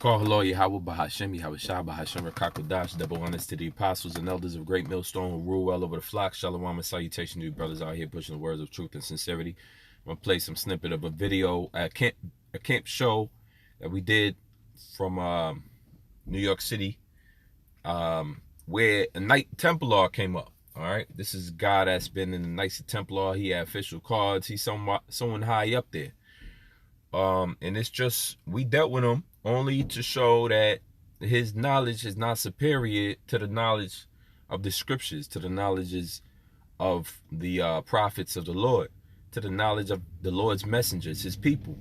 Call hello Yahweh Bahashem, Yahweh Shah Bahashem Rakakodash, double honors to the apostles and elders of Great Millstone who rule well over the flock. Shalom and salutation to you brothers out here pushing the words of truth and sincerity. I'm going to play some snippet of a video at a camp show that we did from New York City, where a Knight Templar came up. All right, this is a guy that's been in the Knights of Templar. He had official cards. He's someone high up there. And it's just, we dealt with him only to show that his knowledge is not superior to the knowledge of the scriptures, to the knowledges of the prophets of the Lord, to the knowledge of the Lord's messengers, his people.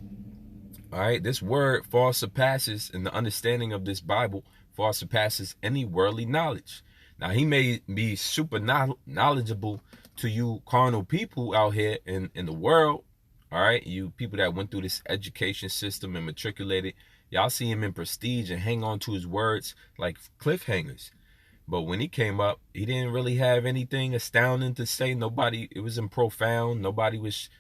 All right, this word far surpasses, and the understanding of this Bible far surpasses any worldly knowledge. Now, he may be super knowledgeable to you carnal people out here in the world. All right, you people that went through this education system and matriculated, y'all see him in prestige and hang on to his words like cliffhangers. But when he came up, he didn't really have anything astounding to say. It wasn't profound. Nobody was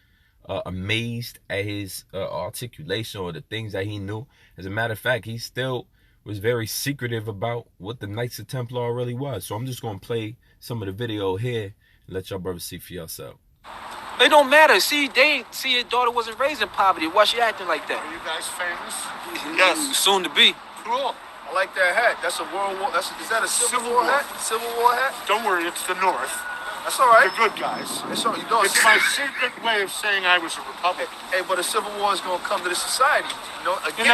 amazed at his articulation or the things that he knew. As a matter of fact, he still was very secretive about what the Knights of Templar really was. So I'm just going to play some of the video here and let y'all brothers see for yourself. It don't matter. See, your daughter wasn't raised in poverty. Why she acting like that? Are you guys famous? Yes. Soon to be. Cool. I like that hat. That's a World War. Is that a Civil War hat? Civil War hat? Don't worry, it's the North. That's all right. The good guys. It's all, it's my secret way of saying I was a Republican. Hey, but a Civil War is going to come to the society. Again.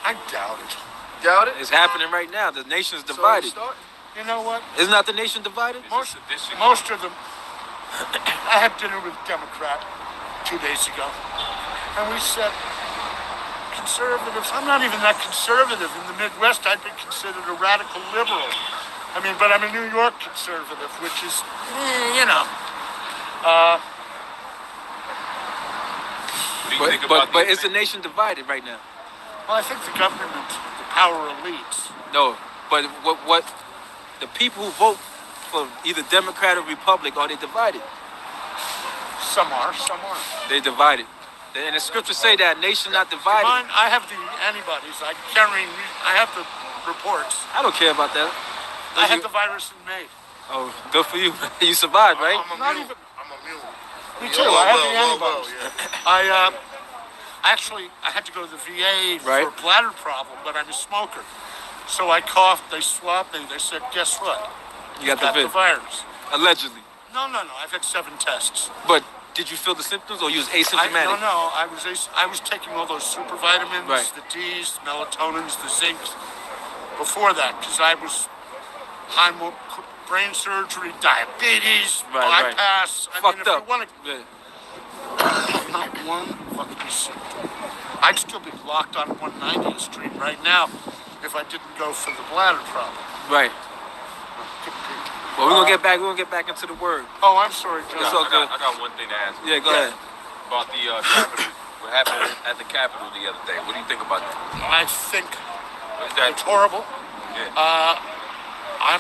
I doubt it. Doubt it? It's happening right now. The nation's divided. You know what? Isn't not the nation divided? Most of them. I had dinner with a Democrat 2 days ago, and we said, conservatives, I'm not even that conservative. In the Midwest, I'd be considered a radical liberal. But I'm a New York conservative, which is, But is the nation divided right now? Well, I think the government, the power elites. No, but what the people who vote for either Democrat or Republic, are they divided? Some are. They're divided. And the scriptures say that nation not divided. I have the antibodies. I have the reports. I don't care about that. I had the virus in May. Oh, good for you. You survived, right? I'm a mule. Me too. I have the antibodies. Yeah. I had to go to the VA for a bladder problem, but I'm a smoker. So I coughed, they swabbed me, they said, guess what? You got the virus. Allegedly. No. I've had 7 tests. But did you feel the symptoms, or you was asymptomatic? No. I was taking all those super vitamins, the Ds, the melatonins, the zincs before that, because I was high brain surgery, diabetes, bypass. Fucked up. Not one fucking symptom. I'd still be locked on 190th Street right now if I didn't go for the bladder problem. Right. Well, we're gonna get back into the word. Oh, I'm sorry, John. It's all good. I got one thing to ask. Yeah, go ahead. About the Capitol. What happened at the Capitol the other day? What do you think about that? I think it's horrible. Yeah. I'm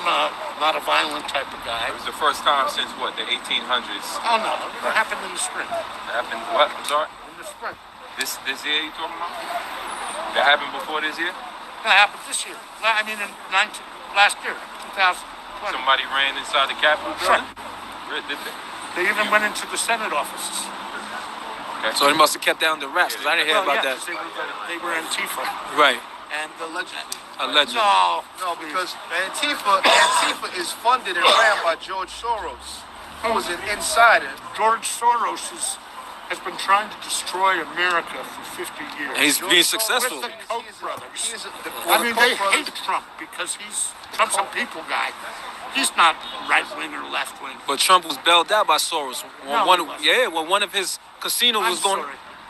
not a violent type of guy. It was the first time since what, the 1800s? Oh no, it happened in the spring. It happened what? I'm sorry. In the spring. This year you talking about? That happened before this year? That happened this year. Last year, 2020. Somebody ran inside the Capitol building? Sure. Did they? They even went into the Senate offices. Okay. So they must have kept down the rest, because I didn't hear about that. They were Antifa. Right. And allegedly. No, because Antifa is funded and ran by George Soros, who was an insider. George Soros has been trying to destroy America for 50 years. And he's being successful. With the Koch brothers. They hate Trump because Trump's a people guy. He's not right-wing or left-wing. But Trump was bailed out by Soros. When one of his casinos was going...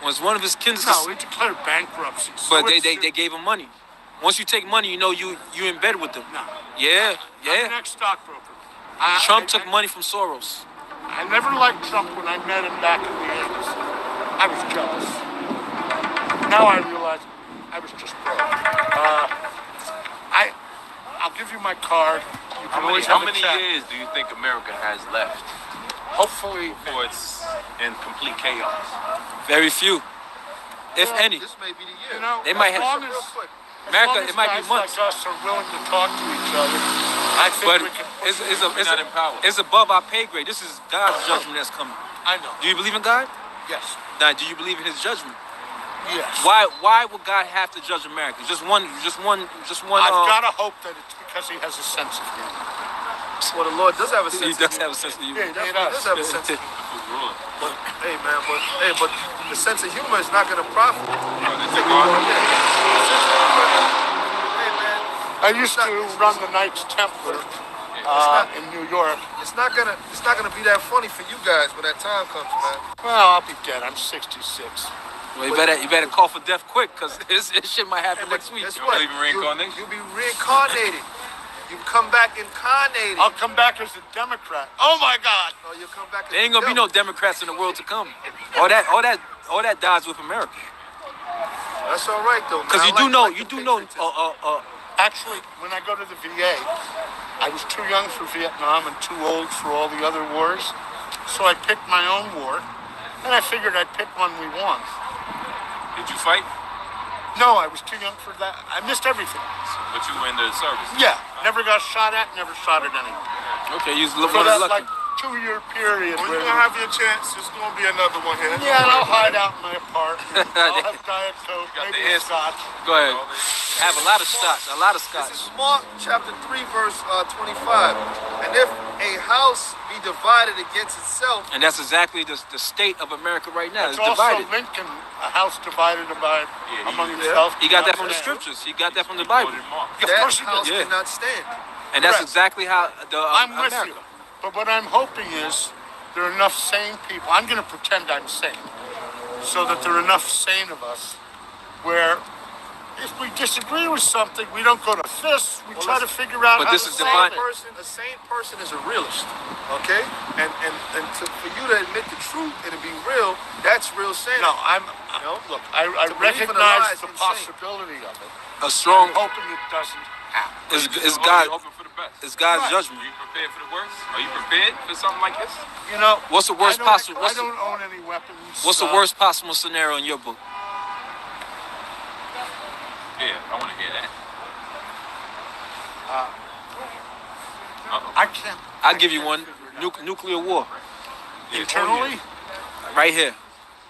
Was one of his kids... No, he declared bankruptcy. But they gave him money. Once you take money, you in bed with them. No. Yeah. I'm an ex-stockbroker. Trump took money from Soros. I never liked Trump when I met him back in the 80s. I was jealous. Now I realize I was just broke. I'll give you my card. You can always have how many years do you think America has left? Hopefully, before it's in complete chaos. Very few. if any. This may be the year. You know, They might have- as long Real as, quick. America, it might be guys months. like us are willing to talk to each other, I think But we can. it's it's above our pay grade. This is God's judgment that's coming. I know. Do you believe in God? Yes. Now, do you believe in His judgment? Yes. Why would God have to judge America? Just one. I've got to hope that it's because He has a sense of humor. Well, the Lord does have a sense He of does humor. have a sense of humor. Yeah, He does have a sense of humor. But, but the sense of humor is not going to profit. Hey, man. I used to run the Knights Templar in New York. It's not gonna be that funny for you guys when that time comes, man. Well, I'll be dead. I'm 66. Well, you better call for death quick, cause this shit might happen next week. Guess You what? believe in reincarnation? You'll be reincarnated. You come back incarnated. I'll come back as a Democrat. Oh my God! Oh, you'll come back. There ain't gonna be no Democrats in the world to come. All that dies with America. That's all right though. Cause man. you I like do the know. patriotism. Actually, when I go to the VA, I was too young for Vietnam and too old for all the other wars. So I picked my own war, and I figured I'd pick one we won. Did you fight? No, I was too young for that. I missed everything. But you were in the service. Yeah, never got shot at, never shot at anyone. Okay, you So living that lucky. like 2-year period. When where- you're gonna have your chance, there's gonna be another one here. Yeah, and I'll hide out in my apartment. I'll have Diet Coke, Got maybe the a answer. scotch. Go ahead. Have a lot of scotch. A lot of This scotch. is Mark chapter 3 verse 25. And if a house be divided against itself, And that's exactly the state of America right now. It's It's also divided. Lincoln, a house divided among yeah. itself. He got that from the scriptures. He got that from the Bible. Of that course he house did. Yeah. cannot stand. And that's Correct. exactly how the I'm with America. you. But what I'm hoping is there are enough sane people. I'm going to pretend I'm sane. So that there are enough sane of us where if we disagree with something, we don't go to fists. We try to figure out But how this to is solve divine. it. A sane person is a realist, okay? And for you to admit the truth and to be real, that's real sanity. No, know? look, I To believe in a lie recognize is the insane. possibility of it. A strong I'm hoping it doesn't happen. is God. Hoping for the best. It's God's Right. judgment. Are you prepared for the worst? Are you prepared for something like this? You know, What's the worst I don't- possible- I don't own any weapons. What's the worst possible scenario in your book? Yeah, I want to hear that. I can't. I'll give you one. Nuclear war. Internally, Right here.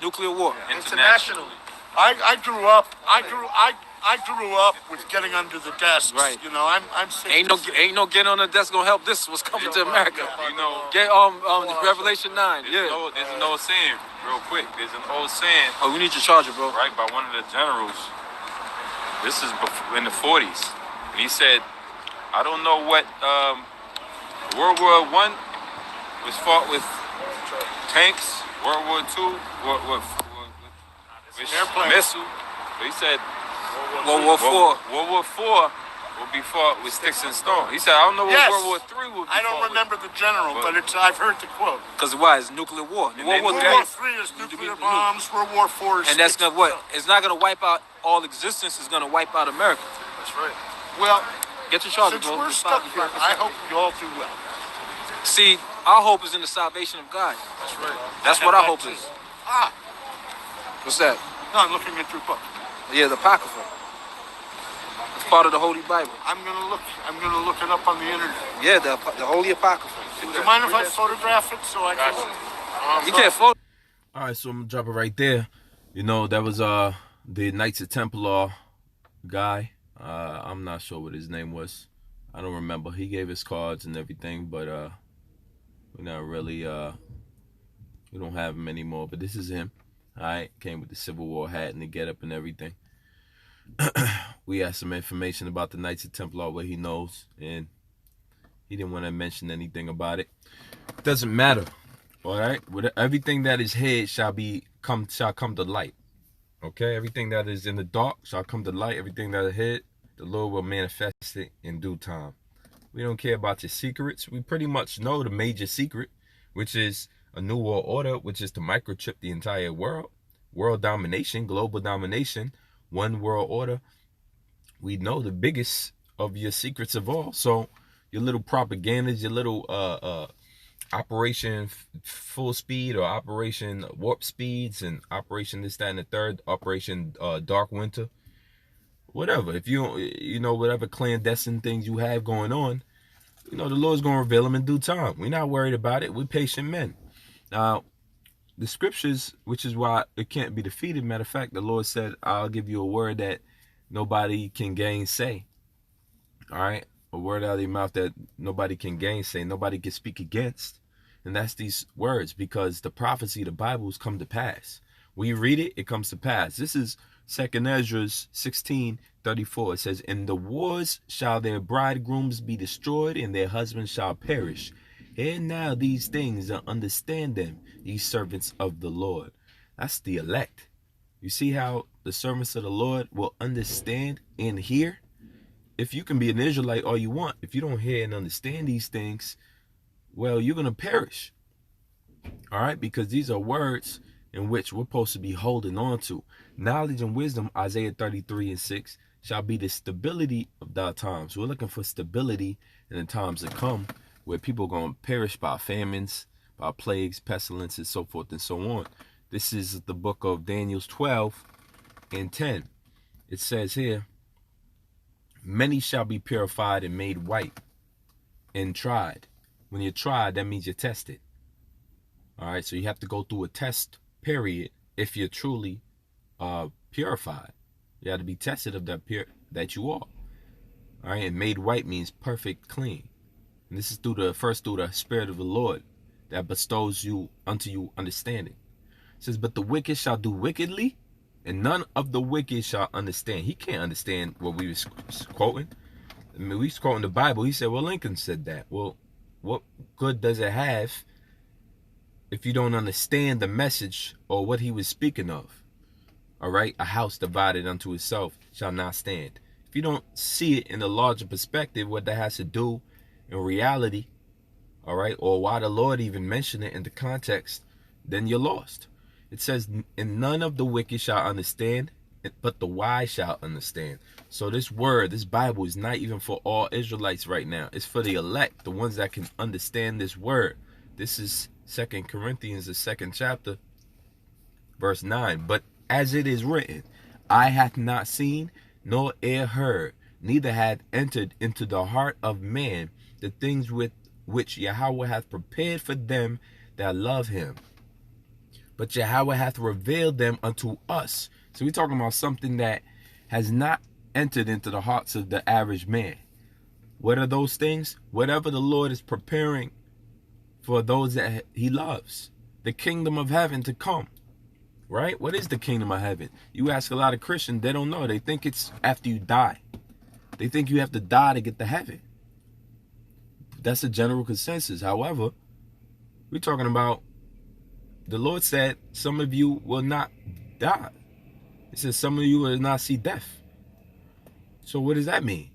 Nuclear war. Internationally. I grew up. I grew up with getting under the desks. Right. You know, I'm 66. Ain't no getting on the desk gonna help. This what's coming to America. You know, Get Revelation 9. there's, Yeah. there's an old saying, real quick. There's an old saying, Oh, we need your charger, bro. right, by one of the generals. This is in the 40s. And he said, I don't know what World War I was fought with tanks. World War II with Airplanes. missile. But he said World War IV. World War IV will be fought with sticks and stones. He said, I don't know what Yes. World War III will be I don't fought remember the general, but I've heard the quote. Because why? It's nuclear war. And World then War World III. War III is nuclear bombs. World War IV is. And that's gonna what? It's not gonna wipe out all existence. It's gonna wipe out America. That's right. Well, Get your charger, since bro. we're It's stuck 5%. here, I hope we all do well. See, our hope is in the salvation of God. That's right. That's what our hope is. Ah, What's that? no, I'm looking at your book. Yeah, the Apocrypha. It's part of the Holy Bible. I'm gonna look it up on the internet. Yeah, the Holy Apocrypha. Do you mind if I photograph it so I can? You can't photo. All right, so I'm gonna drop it right there. You know, that was the Knights of Templar guy. I'm not sure what his name was. I don't remember. He gave his cards and everything, but we're not really we don't have him anymore. But this is him. All right, came with the Civil War hat and the getup and everything. We asked some information about the Knights of Templar, what he knows, and he didn't want to mention anything about it. Doesn't matter. All right, everything that is hid shall come to light. Okay, everything that is in the dark shall come to light. Everything that is hid, the Lord will manifest it in due time. We don't care about your secrets. We pretty much know the major secret, which is a new world order, which is to microchip the entire world, world domination, global domination, one world order. We know the biggest of your secrets of all. So your little propagandas, your little Operation Full Speed or Operation Warp Speeds and Operation this, that, and the third, Operation Dark Winter, whatever. If you know, whatever clandestine things you have going on, you know, the Lord's going to reveal them in due time. We're not worried about it. We're patient men. Now, the scriptures, which is why it can't be defeated. Matter of fact, the Lord said, I'll give you a word that nobody can gainsay. All right? A word out of your mouth that nobody can gainsay, nobody can speak against. And that's these words, because the prophecy, the Bible's come to pass. When you read it, it comes to pass. This is 2nd Ezra 16:34. It says, in the wars shall their bridegrooms be destroyed, and their husbands shall perish. Hear now these things and understand them, ye servants of the Lord. That's the elect. You see how the servants of the Lord will understand and hear? If you can be an Israelite all you want, if you don't hear and understand these things, well, you're going to perish. All right? Because these are words in which we're supposed to be holding on to. Knowledge and wisdom, Isaiah 33:6, shall be the stability of thy times. We're looking for stability in the times to come, where people are going to perish by famines, by plagues, pestilences, so forth and so on. This is the book of Daniel 12:10. It says here, many shall be purified and made white and tried. When you're tried, that means you're tested. All right, so you have to go through a test period if you're truly purified. You have to be tested of that you are. All right, and made white means perfect, clean. And this is through the Spirit of the Lord that bestows unto you understanding. It says, but the wicked shall do wickedly, and none of the wicked shall understand. He can't understand what we was quoting. I mean, we was quoting the Bible. He said, well, Lincoln said that. Well, what good does it have if you don't understand the message or what he was speaking of? All right, a house divided unto itself shall not stand. If you don't see it in a larger perspective, what that has to do in reality, all right, or why the Lord even mentioned it in the context, then you're lost. It says, and none of the wicked shall understand, but the wise shall understand. So this word, this Bible, is not even for all Israelites right now. It's for the elect, the ones that can understand this word. This is 2 Corinthians, the 2nd chapter, verse 9. But as it is written, eye hath not seen, nor ear heard, neither hath entered into the heart of man the things with which Yahweh hath prepared for them that love him. But Yahweh hath revealed them unto us. So we're talking about something that has not entered into the hearts of the average man. What are those things? Whatever the Lord is preparing for those that he loves. The kingdom of heaven to come. Right? What is the kingdom of heaven? You ask a lot of Christians, they don't know. They think it's after you die. They think you have to die to get to heaven. That's the general consensus. However, we're talking about, the Lord said some of you will not die. It says some of you will not see death. So what does that mean?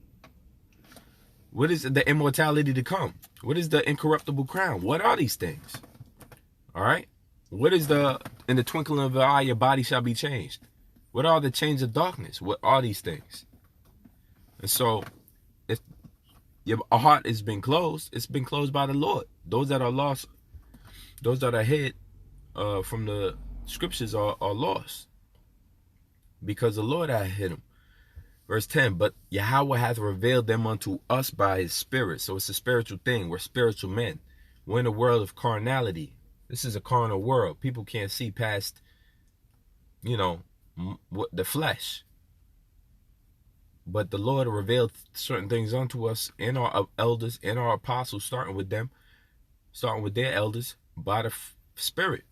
What is the immortality to come? What is the incorruptible crown? What are these things? All right. What is in the twinkling of an eye, your body shall be changed? What are the chains of darkness? What are these things? And so if your heart has been closed, it's been closed by the Lord. Those that are lost, those that are hid from the scriptures are lost, because the Lord hath hid them. Verse 10, but Yahweh hath revealed them unto us by his Spirit. So it's a spiritual thing. We're spiritual men. We're in a world of carnality. This is a carnal world. People can't see past, the flesh. But the Lord revealed certain things unto us and our elders and our apostles, starting with their elders, by the Spirit.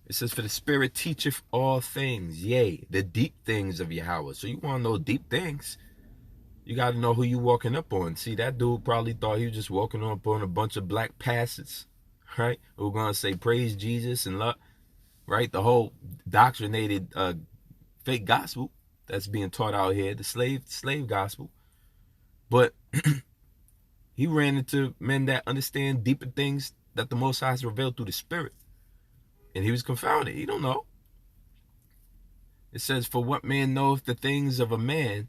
It says, for the Spirit teacheth all things, yea, the deep things of Yahweh. So you want to know deep things, you got to know who you walking up on. See, that dude probably thought he was just walking up on a bunch of black pastors, right? Who were going to say, praise Jesus and love, right? The whole doctrinated fake gospel that's being taught out here, the slave gospel. But he ran into men that understand deeper things that the Most High has revealed through the Spirit. And he was confounded. He don't know. It says, for what man knoweth the things of a man,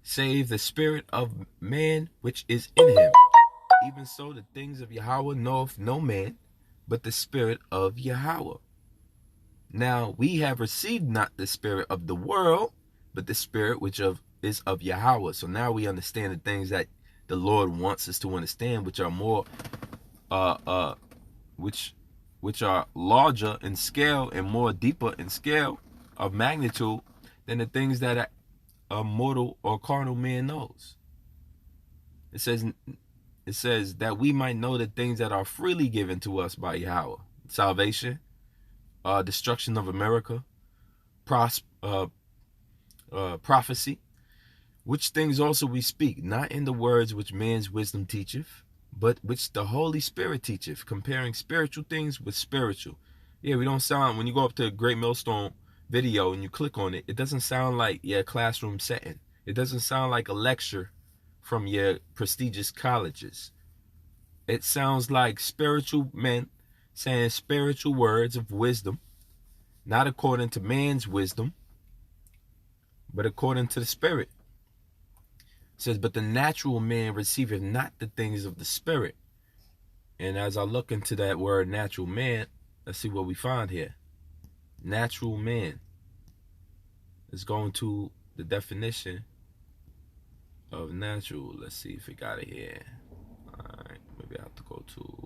save the spirit of man which is in him? Even so, the things of Yahweh knoweth no man, but the Spirit of Yahweh. Now we have received not the spirit of the world, but the Spirit which is of Yahweh. So now we understand the things that the Lord wants us to understand, which are more, which are larger in scale and more deeper in scale of magnitude than the things that a mortal or carnal man knows. It says that we might know the things that are freely given to us by Yahweh: salvation, destruction of America, prophecy, which things also we speak, not in the words which man's wisdom teacheth, but which the Holy Spirit teacheth, comparing spiritual things with spiritual. Yeah, we don't sound, when you go up to a Great Millstone video and you click on it, it doesn't sound like your classroom setting. It doesn't sound like a lecture from your prestigious colleges. It sounds like spiritual men saying spiritual words of wisdom, not according to man's wisdom, but according to the Spirit. It says, but the natural man receiveth not the things of the Spirit. And as I look into that word natural man, let's see what we find here. Natural man. Let's go into the definition of natural. Let's see if it got it here. Alright, maybe I have to go to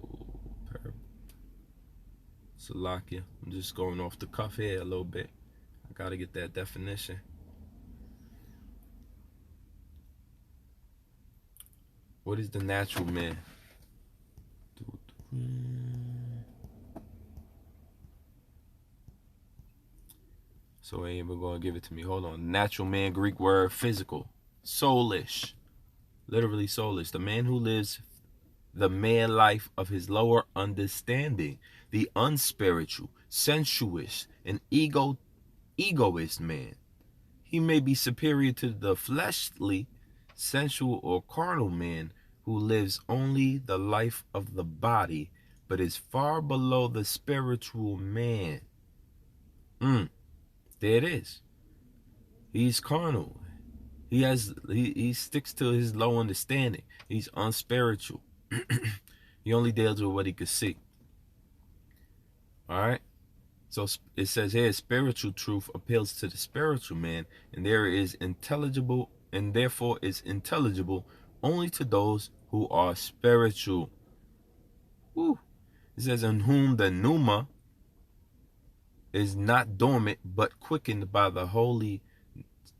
Salakia. I'm just going off the cuff here a little bit. I gotta get that definition. What is the natural man? So ain't even gonna give it to me. Hold on. Natural man, Greek word, physical, soulish, literally soulish. The man who lives the man life of his lower understanding, the unspiritual, sensuous, and egoist man. He may be superior to the fleshly, sensual, or carnal man who lives only the life of the body, but is far below the spiritual man. There it is. He's carnal. He sticks to his low understanding. He's unspiritual. He only deals with what he could see. All right. So it says here, spiritual truth appeals to the spiritual man, and therefore is intelligible only to those who are spiritual. Woo. It says, in whom the pneuma is not dormant, but quickened by the holy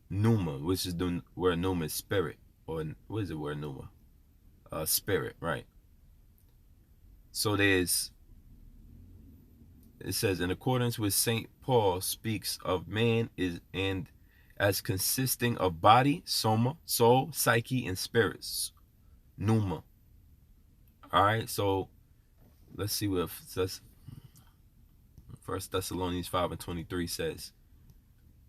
pneuma, which is the word pneuma is spirit, or what is the word pneuma? Spirit, right? So it says, in accordance with St. Paul speaks of man and as consisting of body, soma, soul, psyche, and spirits, pneuma. All right, so let's see what it says. 1 Thessalonians 5:23 says.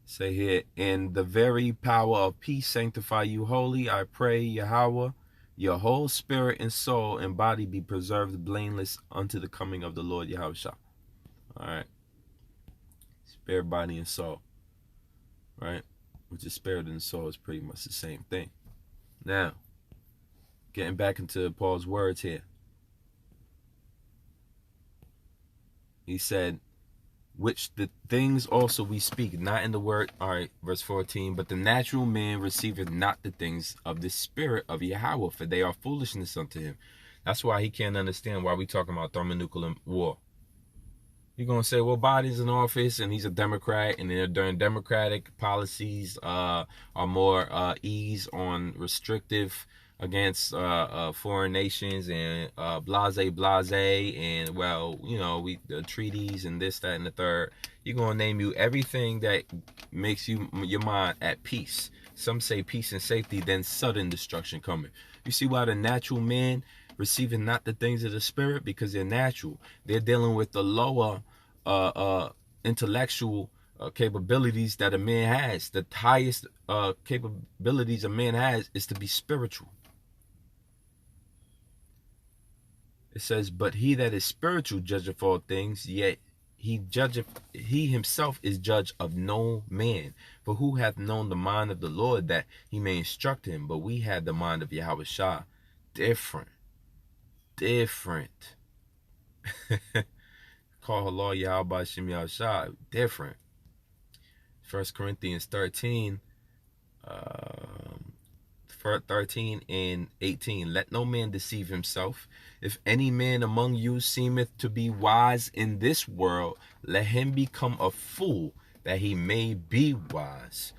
Say here, and the very power of peace sanctify you wholly. I pray, Yahweh, your whole spirit and soul and body be preserved blameless unto the coming of the Lord Yahushua. All right. Spirit, body, and soul. Right? Which is spirit and soul is pretty much the same thing. Now, getting back into Paul's words here. He said, which the things also we speak, not in the word, all right, verse 14, but the natural man receiveth not the things of the Spirit of Yahweh, for they are foolishness unto him. That's why he can't understand why we talking about thermonuclear war. You're going to say, well, Biden's in office and he's a Democrat, and they're during Democratic policies are more ease on restrictive against foreign nations and blase, and well, you know, the treaties and this, that, and the third. You're going to name you everything that makes your mind at peace. Some say peace and safety, then sudden destruction coming. You see why the natural man receiving not the things of the Spirit? Because they're natural. They're dealing with the lower intellectual capabilities that a man has. The highest capabilities a man has is to be spiritual. It says, but he that is spiritual judgeth all things, yet he himself is judge of no man. For who hath known the mind of the Lord that he may instruct him? But we had the mind of Yahushua. Different. different. Call Allah Yahweh Shem Yahshua, different. 1 Corinthians 13, 13 and 18. Let no man deceive himself. If any man among you seemeth to be wise in this world, let him become a fool, that he may be wise.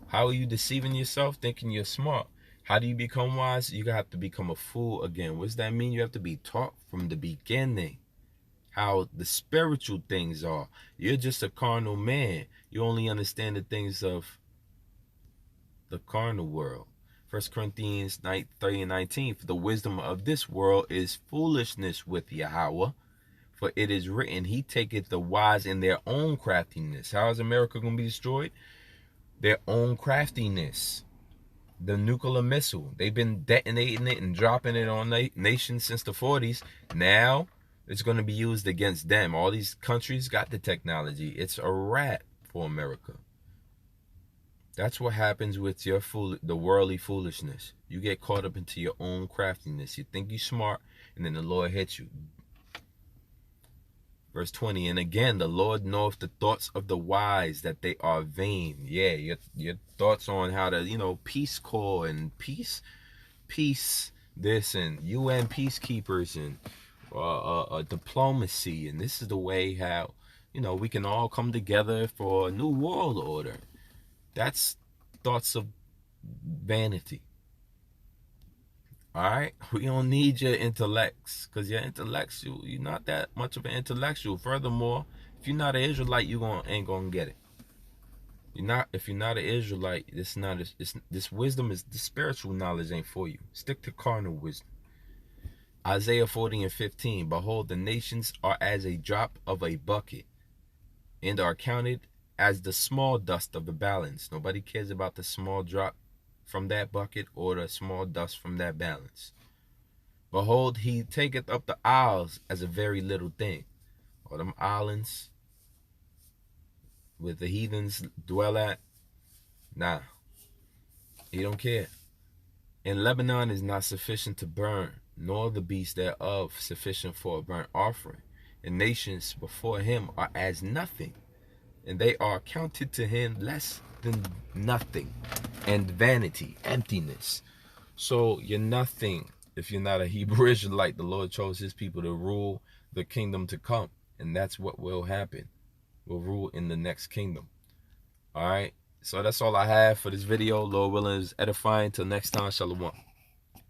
How are you deceiving yourself, thinking you're smart? How do you become wise? You have to become a fool again. What does that mean? You have to be taught from the beginning how the spiritual things are. You're just a carnal man. You only understand the things of the carnal world. 1 Corinthians 9:30 and 19. For the wisdom of this world is foolishness with Yahweh. For it is written, he taketh the wise in their own craftiness. How is America going to be destroyed? Their own craftiness. The nuclear missile. They've been detonating it and dropping it on nations since the 40s. Now it's going to be used against them. All these countries got the technology. It's a wrap for America. That's what happens with your the worldly foolishness. You get caught up into your own craftiness. You think you're smart, and then the Lord hits you. Verse 20, and again, the Lord knoweth the thoughts of the wise, that they are vain. Yeah, your thoughts on how to, Peace Corps and peace this and UN peacekeepers and diplomacy. And this is the way how, we can all come together for a new world order. That's thoughts of vanity. All right, we don't need your intellects, because your intellectual, you're not that much of an intellectual. Furthermore, if you're not an Israelite, ain't gonna get it. If you're not an Israelite, this wisdom is the spiritual knowledge ain't for you. Stick to carnal wisdom. Isaiah 40 and 15. Behold, the nations are as a drop of a bucket, and are counted as the small dust of the balance. Nobody cares about the small drop from that bucket or the small dust from that balance. Behold, he taketh up the isles as a very little thing. Or them islands where the heathens dwell at. Nah, he don't care. And Lebanon is not sufficient to burn, nor the beast thereof sufficient for a burnt offering. And nations before him are as nothing, and they are counted to him less than nothing, and vanity, emptiness. So you're nothing if you're not a Hebrew Israelite. The Lord chose his people to rule the kingdom to come, and that's what will happen. We'll rule in the next kingdom. All right, so that's all I have for this video. Lord willing, is edifying. Till next time, shalom.